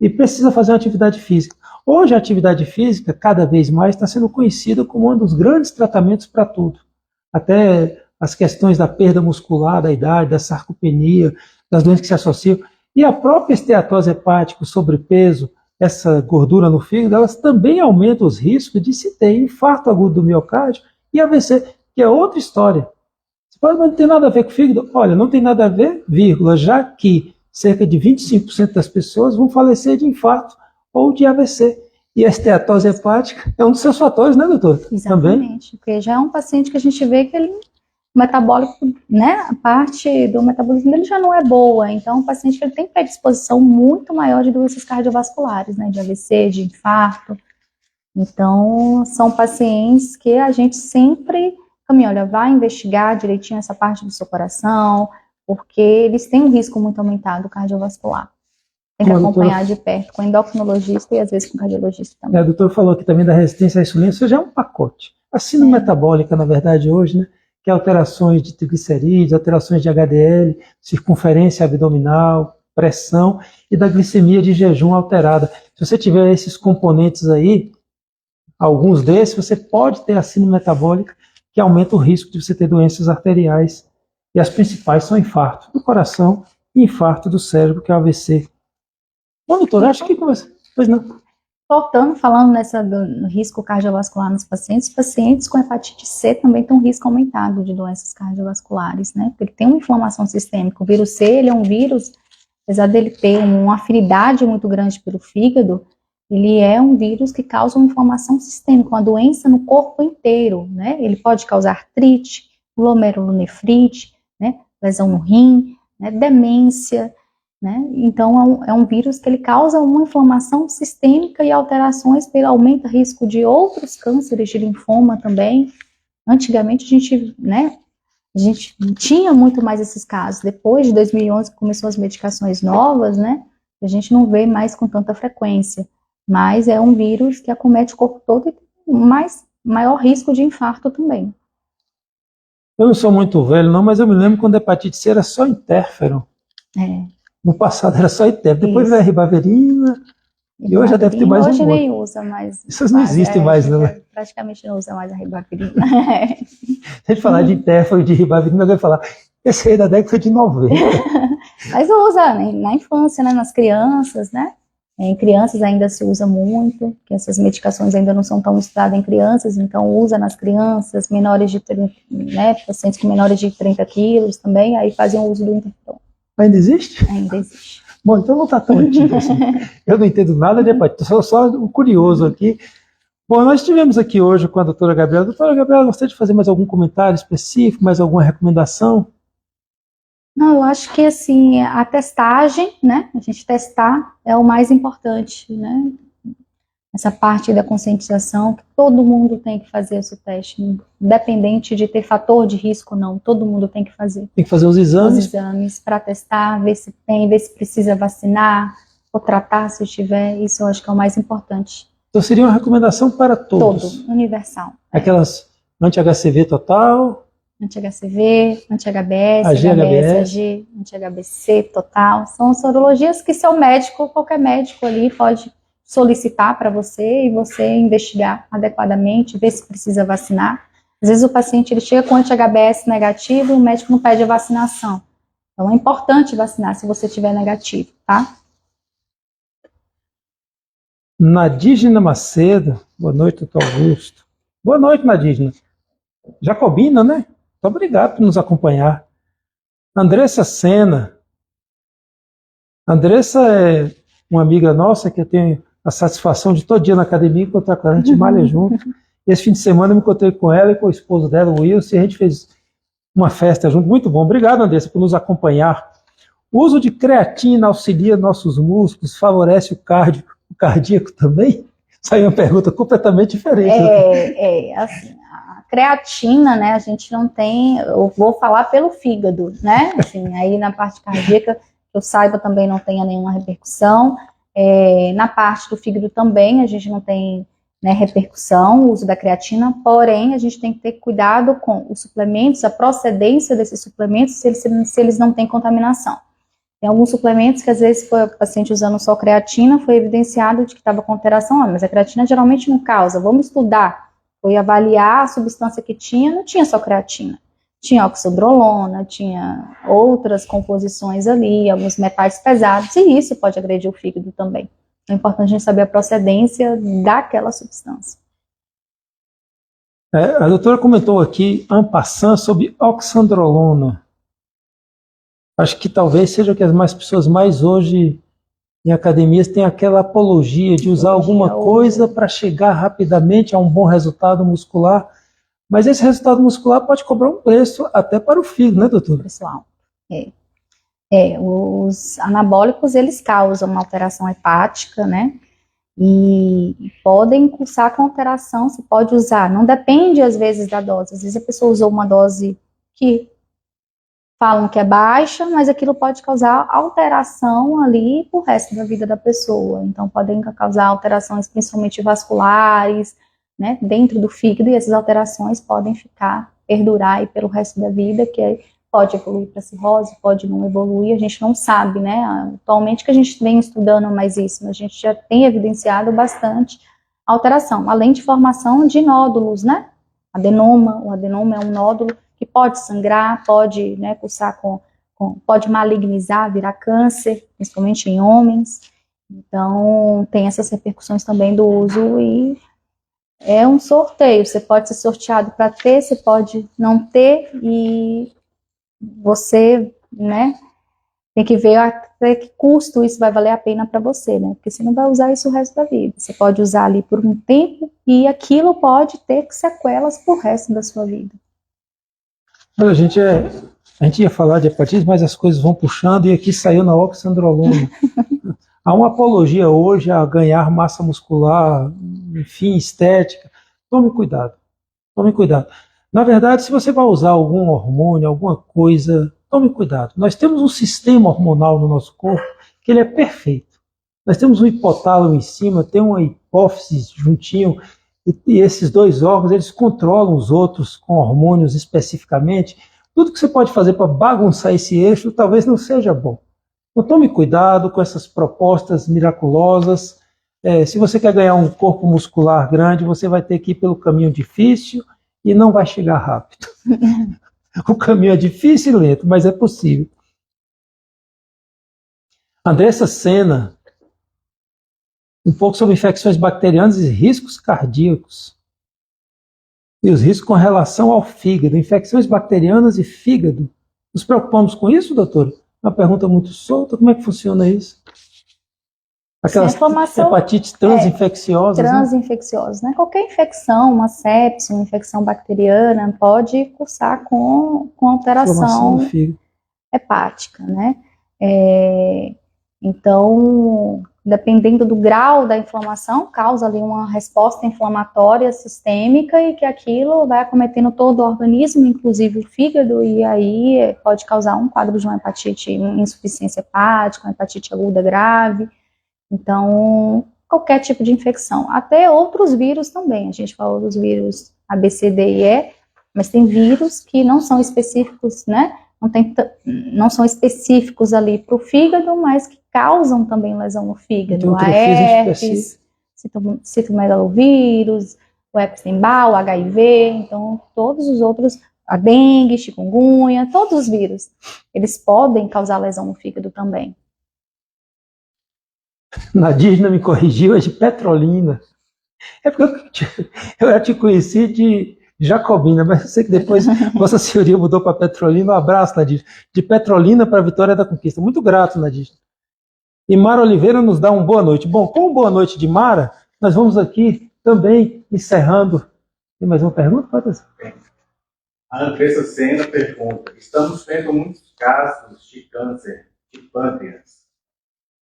e precisa fazer uma atividade física. Hoje a atividade física, cada vez mais, está sendo conhecida como um dos grandes tratamentos para tudo. Até as questões da perda muscular, da idade, da sarcopenia, das doenças que se associam. E a própria esteatose hepática, o sobrepeso, essa gordura no fígado, elas também aumentam os riscos de se ter infarto agudo do miocárdio e AVC, que é outra história. Você pode, mas não tem nada a ver com o fígado? Olha, não tem nada a ver, vírgula, já que cerca de 25% das pessoas vão falecer de infarto ou de AVC. E a esteatose hepática é um dos seus fatores, né, doutor? Exatamente, também. Porque já é um paciente que a gente vê que ele, o metabólico, né, a parte do metabolismo dele já não é boa, então o paciente ele tem predisposição muito maior de doenças cardiovasculares, né, de AVC, de infarto. Então, são pacientes que a gente sempre, olha, vai investigar direitinho essa parte do seu coração, porque eles têm um risco muito aumentado cardiovascular. Tem que acompanhar de perto com endocrinologista e às vezes com cardiologista também. O doutor falou aqui também da resistência à insulina, isso já é um pacote. A síndrome metabólica, na verdade, hoje, né, que é alterações de triglicerídeos, alterações de HDL, circunferência abdominal, pressão e da glicemia de jejum alterada. Se você tiver esses componentes aí, alguns desses, você pode ter a síndrome metabólica, que aumenta o risco de você ter doenças arteriais. E as principais são infarto do coração e infarto do cérebro, que é o AVC. Bom, doutor, acho que começa. Pois não. Voltando, falando do risco cardiovascular nos pacientes com hepatite C também tem um risco aumentado de doenças cardiovasculares, né? Porque ele tem uma inflamação sistêmica. O vírus C, ele é um vírus, apesar dele ter uma afinidade muito grande pelo fígado, ele é um vírus que causa uma inflamação sistêmica, uma doença no corpo inteiro, né? Ele pode causar artrite, glomerulonefrite, né? Lesão no rim, né? Demência, né? Então, é um vírus que ele causa uma inflamação sistêmica e alterações, aumenta o risco de outros cânceres de linfoma também. Antigamente, a gente tinha muito mais esses casos. Depois de 2011, que começou as medicações novas, né? A gente não vê mais com tanta frequência. Mas é um vírus que acomete o corpo todo e tem maior risco de infarto também. Eu não sou muito velho, não, mas eu me lembro quando a hepatite C era só interferon. No passado era só interferon, depois veio a ribavirina, e hoje já deve ter mais um monte. Hoje nem usa mais. Essas não existem mais, não. Praticamente não usa mais a ribavirina. Se a gente falar de interferon e de ribavirina, alguém vai falar, esse aí é da década de 90. Mas usa na infância, né, nas crianças, né? Em crianças ainda se usa muito, que essas medicações ainda não são tão estudadas em crianças, então usa nas crianças, menores de 30, né, pacientes com menores de 30 quilos também, aí fazem o uso do interferon. Ainda existe? Ainda existe. Bom, então não está tão antigo assim. Eu não entendo nada de hepatite, só um curioso aqui. Bom, nós estivemos aqui hoje com a doutora Gabriela. Doutora Gabriela, gostaria de fazer mais algum comentário específico, mais alguma recomendação? Não, eu acho que assim, a testagem, né? A gente testar é o mais importante, né? Essa parte da conscientização, que todo mundo tem que fazer esse teste, independente de ter fator de risco ou não, todo mundo tem que fazer. Tem que fazer os exames para testar, ver se tem, ver se precisa vacinar, ou tratar se tiver, isso eu acho que é o mais importante. Então seria uma recomendação para todos. Todo, universal. Aquelas anti-HCV total, anti-HCV, anti-HBS, AG, AG, anti-HBC total, são sorologias que seu médico, qualquer médico ali pode solicitar para você e você investigar adequadamente, ver se precisa vacinar. Às vezes o paciente ele chega com anti-HBS negativo e o médico não pede a vacinação. Então é importante vacinar se você tiver negativo, tá? Nadígena Macedo, boa noite, doutor Augusto. Boa noite, Nadígena. Jacobina, né? Muito obrigado por nos acompanhar. Andressa Sena. Andressa é uma amiga nossa que eu tenho a satisfação de todo dia na academia encontrar com ela, a gente malha junto. Esse fim de semana eu me encontrei com ela e com o esposo dela, o Wilson, e a gente fez uma festa junto. Muito bom. Obrigado, Andressa, por nos acompanhar. O uso de creatina auxilia nossos músculos, favorece o cardíaco também? Isso aí é uma pergunta completamente diferente. Assim, a creatina, né, a gente não tem, eu vou falar pelo fígado, né, assim, aí na parte cardíaca, que eu saiba também não tenha nenhuma repercussão, na parte do fígado também a gente não tem, né, repercussão, o uso da creatina, porém a gente tem que ter cuidado com os suplementos, a procedência desses suplementos, se eles não têm contaminação. Tem alguns suplementos que às vezes foi o paciente usando só creatina, foi evidenciado de que estava com alteração, mas a creatina geralmente não causa, vamos estudar, foi avaliar a substância que tinha, não tinha só creatina, tinha oxandrolona, tinha outras composições ali, alguns metais pesados, e isso pode agredir o fígado também. É importante a gente saber a procedência daquela substância. A doutora comentou aqui, en passant, sobre oxandrolona. Acho que talvez seja que as pessoas mais hoje em academias têm aquela apologia de usar alguma coisa para chegar rapidamente a um bom resultado muscular, mas esse resultado muscular pode cobrar um preço até para o fígado, né, doutora? Pessoal, os anabólicos, eles causam uma alteração hepática, né, e podem cursar com alteração, se pode usar, não depende às vezes da dose, às vezes a pessoa usou uma dose que falam que é baixa, mas aquilo pode causar alteração ali pro resto da vida da pessoa. Então, podem causar alterações principalmente vasculares, né, dentro do fígado, e essas alterações podem perdurar aí pelo resto da vida, que pode evoluir para cirrose, pode não evoluir, a gente não sabe, né, atualmente que a gente vem estudando mais isso, mas a gente já tem evidenciado bastante alteração, além de formação de nódulos, né, adenoma, o adenoma é um nódulo que pode sangrar, pode, né, cursar pode malignizar, virar câncer, principalmente em homens. Então, tem essas repercussões também do uso e é um sorteio. Você pode ser sorteado para ter, você pode não ter e você, né, tem que ver até que custo isso vai valer a pena para você, né, porque você não vai usar isso o resto da vida. Você pode usar ali por um tempo e aquilo pode ter sequelas pro resto da sua vida. A gente ia falar de hepatite, mas as coisas vão puxando e aqui saiu na oxandrolona. Há uma apologia hoje a ganhar massa muscular, enfim, estética. Tome cuidado, tome cuidado. Na verdade, se você vai usar algum hormônio, alguma coisa, tome cuidado. Nós temos um sistema hormonal no nosso corpo que ele é perfeito. Nós temos um hipotálamo em cima, tem uma hipófise juntinho, e esses dois órgãos, eles controlam os outros com hormônios especificamente. Tudo que você pode fazer para bagunçar esse eixo talvez não seja bom. Então tome cuidado com essas propostas miraculosas. Se você quer ganhar um corpo muscular grande, você vai ter que ir pelo caminho difícil e não vai chegar rápido. O caminho é difícil e lento, mas é possível. Andressa Sena, um pouco sobre infecções bacterianas e riscos cardíacos. E os riscos com relação ao fígado, infecções bacterianas e fígado. Nos preocupamos com isso, doutor? Uma pergunta muito solta, como é que funciona isso? Aquelas hepatites transinfecciosas. Transinfecciosas, né? Qualquer infecção, uma sepse, uma infecção bacteriana, pode cursar com alteração hepática, né? Então, dependendo do grau da inflamação, causa ali uma resposta inflamatória sistêmica e que aquilo vai acometendo todo o organismo, inclusive o fígado, e aí pode causar um quadro de uma hepatite, uma insuficiência hepática, uma hepatite aguda grave. Então, qualquer tipo de infecção, até outros vírus também. A gente falou dos vírus A, B, C, D e E, mas tem vírus que não são específicos, né? Não são específicos ali para o fígado, mas que causam também lesão no fígado. A herpes, citomegalovírus, o Epstein-Barr, o HIV, então todos os outros, a dengue, chikungunya, todos os vírus, eles podem causar lesão no fígado também. Nadisna me corrigiu, é de Petrolina. É porque eu já te conheci de Jacobina, mas eu sei que depois Vossa Senhoria mudou para Petrolina. Um abraço, Nadisna. De Petrolina para Vitória da Conquista. Muito grato, Nadisna. E Mara Oliveira nos dá uma boa noite. Bom, com uma boa noite de Mara, nós vamos aqui também encerrando. Tem mais uma pergunta? Pode ser. A Andressa Sena pergunta: estamos vendo muitos casos de câncer de pâncreas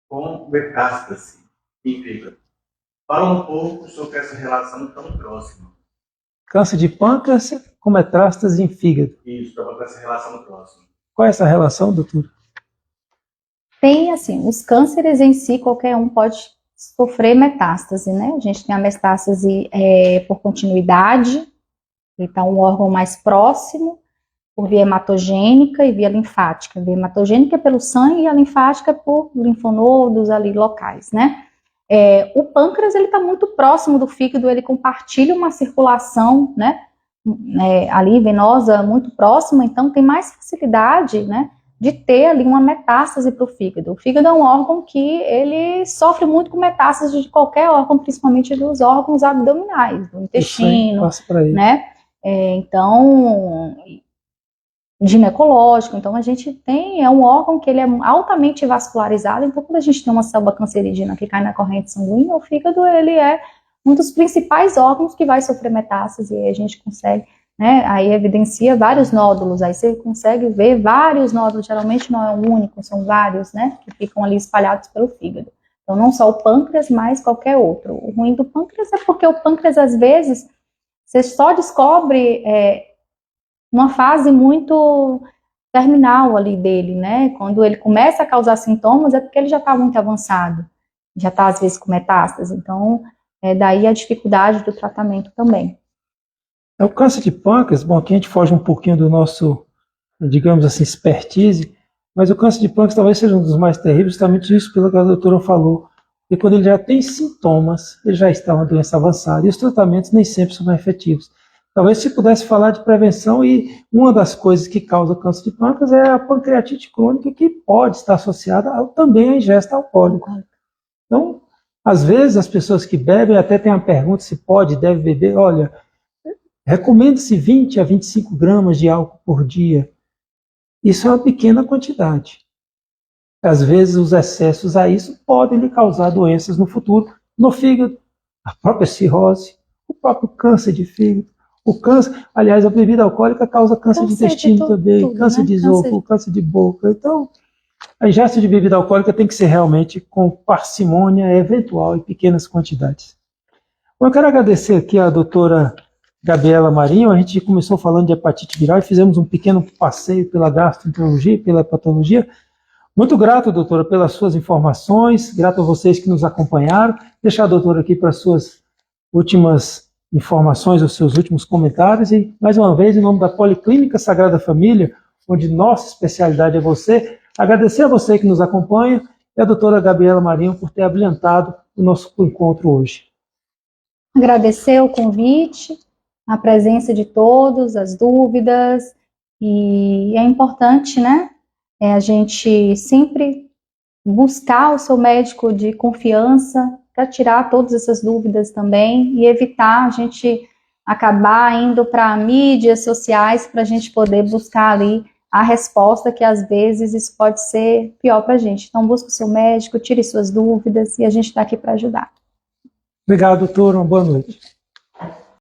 com metástase e fígado. Fala um pouco sobre essa relação tão próxima. Câncer de pâncreas com metástase em fígado. Isso, para essa relação próxima. Qual é essa relação, doutor? Tem, assim, os cânceres em si, qualquer um pode sofrer metástase, né? A gente tem a metástase por continuidade, então um órgão mais próximo, por via hematogênica e via linfática. A via hematogênica é pelo sangue e a linfática por linfonodos ali locais, né? O pâncreas, ele está muito próximo do fígado, ele compartilha uma circulação, né, ali venosa muito próxima, então tem mais facilidade, né, de ter ali uma metástase para o fígado. O fígado é um órgão que ele sofre muito com metástase de qualquer órgão, principalmente dos órgãos abdominais, do intestino, né, então, ginecológico. Então a gente tem, é um órgão que ele é altamente vascularizado, então quando a gente tem uma célula cancerígena que cai na corrente sanguínea, o fígado, ele é um dos principais órgãos que vai sofrer metástase, e aí a gente consegue, né, aí evidencia vários nódulos, aí você consegue ver vários nódulos, geralmente não é um único, são vários, né, que ficam ali espalhados pelo fígado. Então não só o pâncreas, mas qualquer outro. O ruim do pâncreas é porque o pâncreas, às vezes, você só descobre uma fase muito terminal ali dele, né? Quando ele começa a causar sintomas, é porque ele já está muito avançado, já está às vezes com metástase, então daí a dificuldade do tratamento também. O câncer de pâncreas, bom, aqui a gente foge um pouquinho do nosso, digamos assim, expertise, mas o câncer de pâncreas talvez seja um dos mais terríveis, justamente isso pelo que a doutora falou, porque quando ele já tem sintomas, ele já está uma doença avançada, e os tratamentos nem sempre são efetivos. Talvez se pudesse falar de prevenção, e uma das coisas que causa câncer de pâncreas é a pancreatite crônica, que pode estar associada também à ingesta alcoólica. Então, às vezes as pessoas que bebem até têm a pergunta se pode, deve beber. Olha, recomenda-se 20 a 25 gramas de álcool por dia. Isso é uma pequena quantidade. Às vezes os excessos a isso podem lhe causar doenças no futuro, no fígado, a própria cirrose, o próprio câncer de fígado. O câncer, aliás, a bebida alcoólica causa câncer de intestino também, câncer de esôfago, câncer de boca. Então, a ingesta de bebida alcoólica tem que ser realmente com parcimônia eventual e pequenas quantidades. Eu quero agradecer aqui a doutora Gabriela Marinho. A gente começou falando de hepatite viral e fizemos um pequeno passeio pela gastroenterologia, pela hepatologia. Muito grato, doutora, pelas suas informações, grato a vocês que nos acompanharam. Deixar a doutora aqui para as suas últimas informações, os seus últimos comentários, e mais uma vez, em nome da Policlínica Sagrada Família, onde nossa especialidade é você, agradecer a você que nos acompanha e a doutora Gabriela Marinho por ter abrilhantado o nosso encontro hoje. Agradecer o convite, a presença de todos, as dúvidas, e é importante, né, a gente sempre buscar o seu médico de confiança, para tirar todas essas dúvidas também e evitar a gente acabar indo para mídias sociais para a gente poder buscar ali a resposta, que às vezes isso pode ser pior para a gente. Então busque o seu médico, tire suas dúvidas e a gente está aqui para ajudar. Obrigado, doutor. Uma boa noite.